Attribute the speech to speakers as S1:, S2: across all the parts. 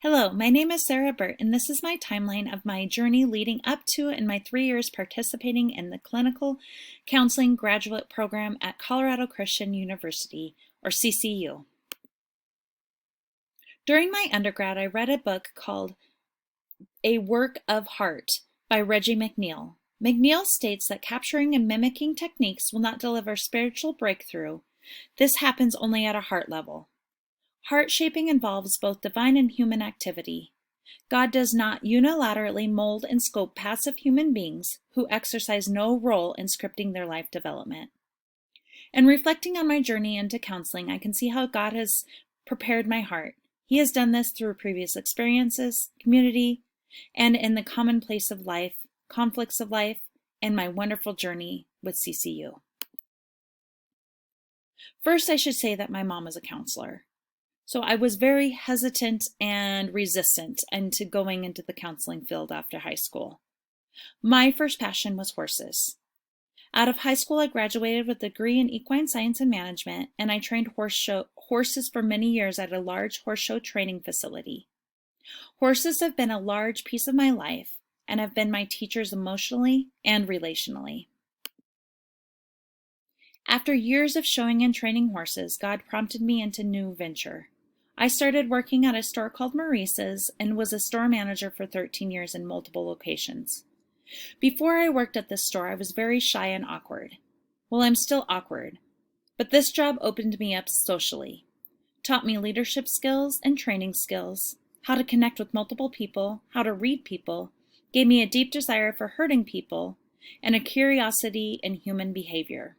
S1: Hello, my name is Sarah Burt, and this is my timeline of my journey leading up to and my 3 years participating in the Clinical Counseling Graduate Program at Colorado Christian University, or CCU. During my undergrad, I read a book called A Work of Heart by Reggie McNeil. McNeil states that capturing and mimicking techniques will not deliver spiritual breakthrough. This happens only at a heart level. Heart shaping involves both divine and human activity. God does not unilaterally mold and sculpt passive human beings who exercise no role in scripting their life development. And reflecting on my journey into counseling, I can see how God has prepared my heart. He has done this through previous experiences, community, and in the commonplace of life, conflicts of life, and my wonderful journey with CCU. First, I should say that my mom is a counselor. So I was very hesitant and resistant into going into the counseling field after high school. My first passion was horses. Out of high school, I graduated with a degree in equine science and management, and I trained horses for many years at a large horse show training facility. Horses have been a large piece of my life and have been my teachers emotionally and relationally. After years of showing and training horses, God prompted me into a new venture. I started working at a store called Maurice's and was a store manager for 13 years in multiple locations. Before I worked at this store, I was very shy and awkward. Well, I'm still awkward, but this job opened me up socially, taught me leadership skills and training skills, how to connect with multiple people, how to read people, gave me a deep desire for hurting people, and a curiosity in human behavior.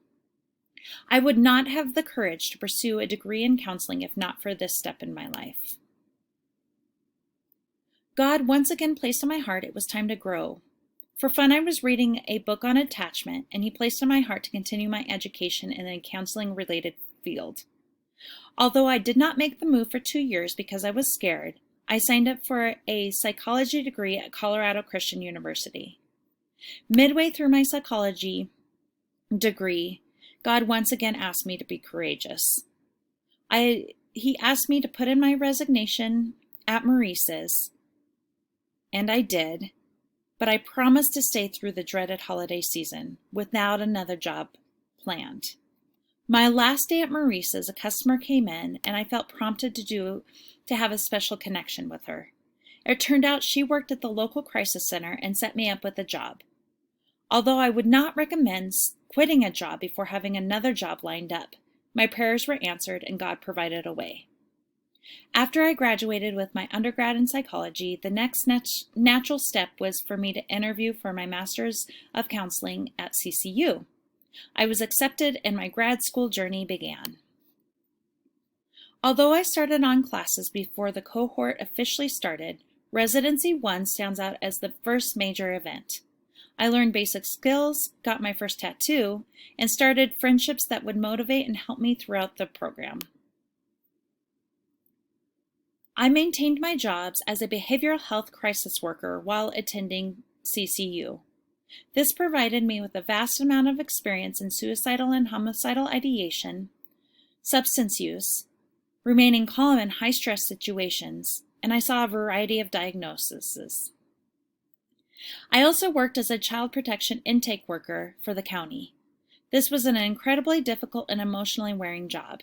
S1: I would not have the courage to pursue a degree in counseling if not for this step in my life. God once again placed on my heart it was time to grow. For fun, I was reading a book on attachment, and He placed on my heart to continue my education in a counseling-related field. Although I did not make the move for 2 years because I was scared, I signed up for a psychology degree at Colorado Christian University. Midway through my psychology degree, God once again asked me to be courageous. He asked me to put in my resignation at Maurice's, and I did, but I promised to stay through the dreaded holiday season without another job planned. My last day at Maurice's, a customer came in, and I felt prompted to have a special connection with her. It turned out she worked at the local crisis center and set me up with a job. Although I would not recommend quitting a job before having another job lined up, my prayers were answered and God provided a way. After I graduated with my undergrad in psychology, the next natural step was for me to interview for my Master's of Counseling at CCU. I was accepted and my grad school journey began. Although I started on classes before the cohort officially started, Residency 1 stands out as the first major event. I learned basic skills, got my first tattoo, and started friendships that would motivate and help me throughout the program. I maintained my jobs as a behavioral health crisis worker while attending CCU. This provided me with a vast amount of experience in suicidal and homicidal ideation, substance use, remaining calm in high-stress situations, and I saw a variety of diagnoses. I also worked as a child protection intake worker for the county. This was an incredibly difficult and emotionally wearing job.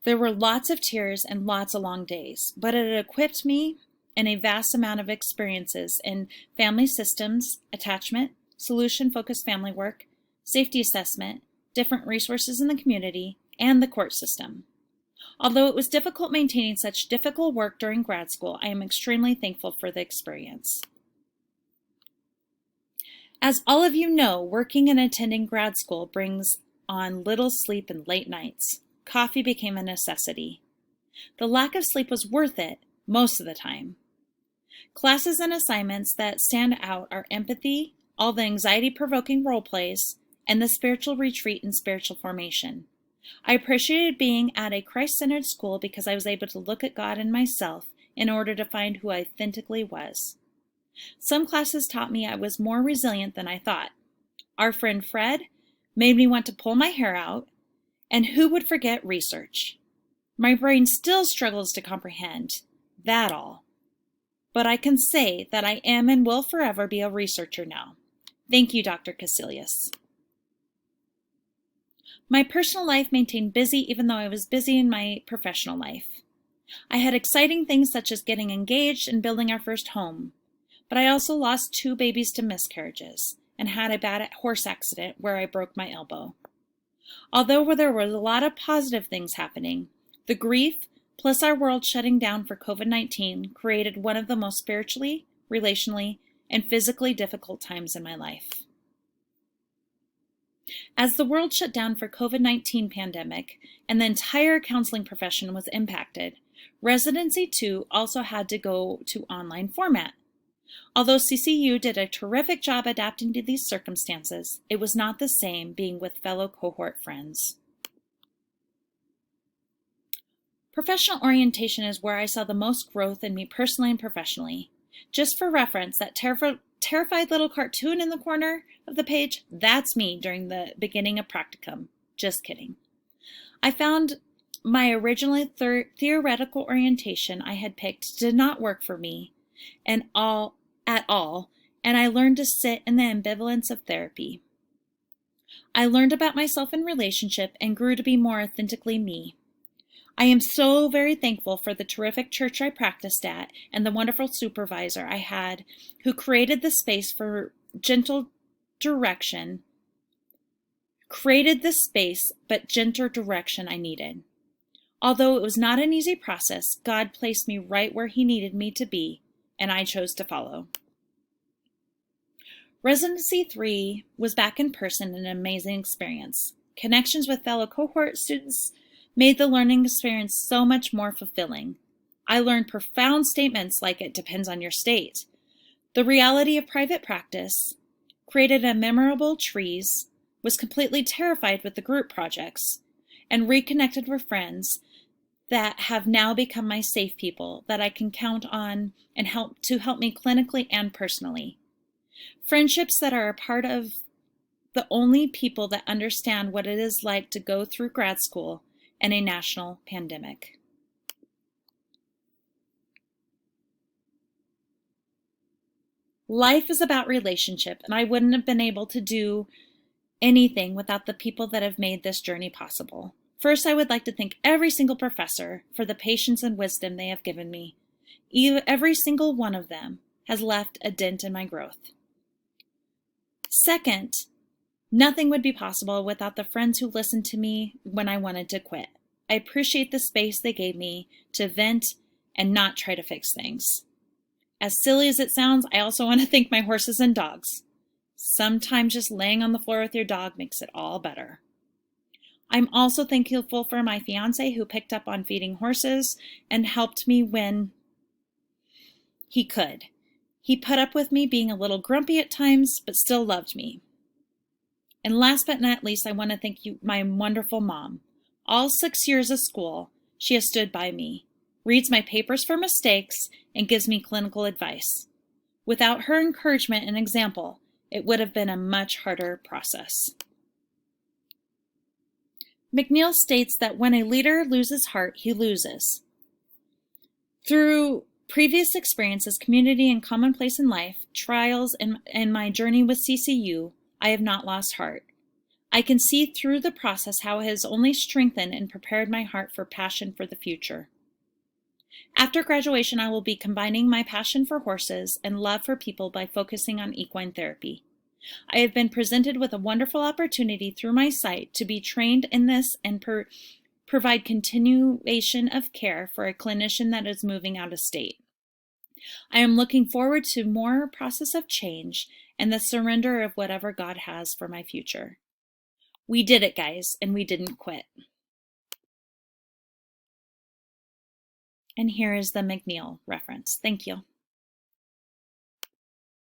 S1: There were lots of tears and lots of long days, but it equipped me in a vast amount of experiences in family systems, attachment, solution-focused family work, safety assessment, different resources in the community, and the court system. Although it was difficult maintaining such difficult work during grad school, I am extremely thankful for the experience. As all of you know, working and attending grad school brings on little sleep and late nights. Coffee became a necessity. The lack of sleep was worth it most of the time. Classes and assignments that stand out are empathy, all the anxiety-provoking role plays, and the spiritual retreat and spiritual formation. I appreciated being at a Christ-centered school because I was able to look at God and myself in order to find who I authentically was. Some classes taught me I was more resilient than I thought. Our friend Fred made me want to pull my hair out, and who would forget research? My brain still struggles to comprehend that all. but I can say that I am and will forever be a researcher now. Thank you, Dr. Casilius. My personal life maintained busy even though I was busy in my professional life. I had exciting things such as getting engaged and building our first home, but I also lost 2 babies to miscarriages and had a bad horse accident where I broke my elbow. Although there was a lot of positive things happening, the grief plus our world shutting down for COVID-19 created one of the most spiritually, relationally, and physically difficult times in my life. As the world shut down for COVID-19 pandemic and the entire counseling profession was impacted, Residency 2 also had to go to online format. Although CCU did a terrific job adapting to these circumstances, it was not the same being with fellow cohort friends. Professional orientation is where I saw the most growth in me personally and professionally. Just for reference, that terrified little cartoon in the corner of the page, that's me during the beginning of practicum. Just kidding. I found my original theoretical orientation I had picked did not work for me at all, and I learned to sit in the ambivalence of therapy. I learned about myself in relationship and grew to be more authentically me. I am so very thankful for the terrific church I practiced at and the wonderful supervisor I had who created the space for gentle direction, but gentle direction I needed. Although it was not an easy process, God placed me right where He needed me to be, and I chose to follow. Residency 3 was back in person and an amazing experience. Connections with fellow cohort students made the learning experience so much more fulfilling. I learned profound statements like it depends on your state. The reality of private practice, created a memorable trees, was completely terrified with the group projects, and reconnected with friends that have now become my safe people that I can count on and help me clinically and personally. Friendships that are a part of the only people that understand what it is like to go through grad school and a national pandemic. Life is about relationship, and I wouldn't have been able to do anything without the people that have made this journey possible. First, I would like to thank every single professor for the patience and wisdom they have given me. Every single one of them has left a dent in my growth. Second, nothing would be possible without the friends who listened to me when I wanted to quit. I appreciate the space they gave me to vent and not try to fix things. As silly as it sounds, I also want to thank my horses and dogs. Sometimes just laying on the floor with your dog makes it all better. I'm also thankful for my fiance who picked up on feeding horses and helped me when he could. He put up with me being a little grumpy at times, but still loved me. And last but not least, I want to thank you, my wonderful mom. All 6 years of school, she has stood by me, reads my papers for mistakes, and gives me clinical advice. Without her encouragement and example, it would have been a much harder process. McNeil states that when a leader loses heart, he loses. Through previous experiences, community, and commonplace in life, trials, and my journey with CCU, I have not lost heart. I can see through the process how it has only strengthened and prepared my heart for passion for the future. After graduation, I will be combining my passion for horses and love for people by focusing on equine therapy. I have been presented with a wonderful opportunity through my site to be trained in this and provide continuation of care for a clinician that is moving out of state. I am looking forward to more process of change and the surrender of whatever God has for my future. We did it, guys, and we didn't quit. And here is the McNeil reference. Thank you.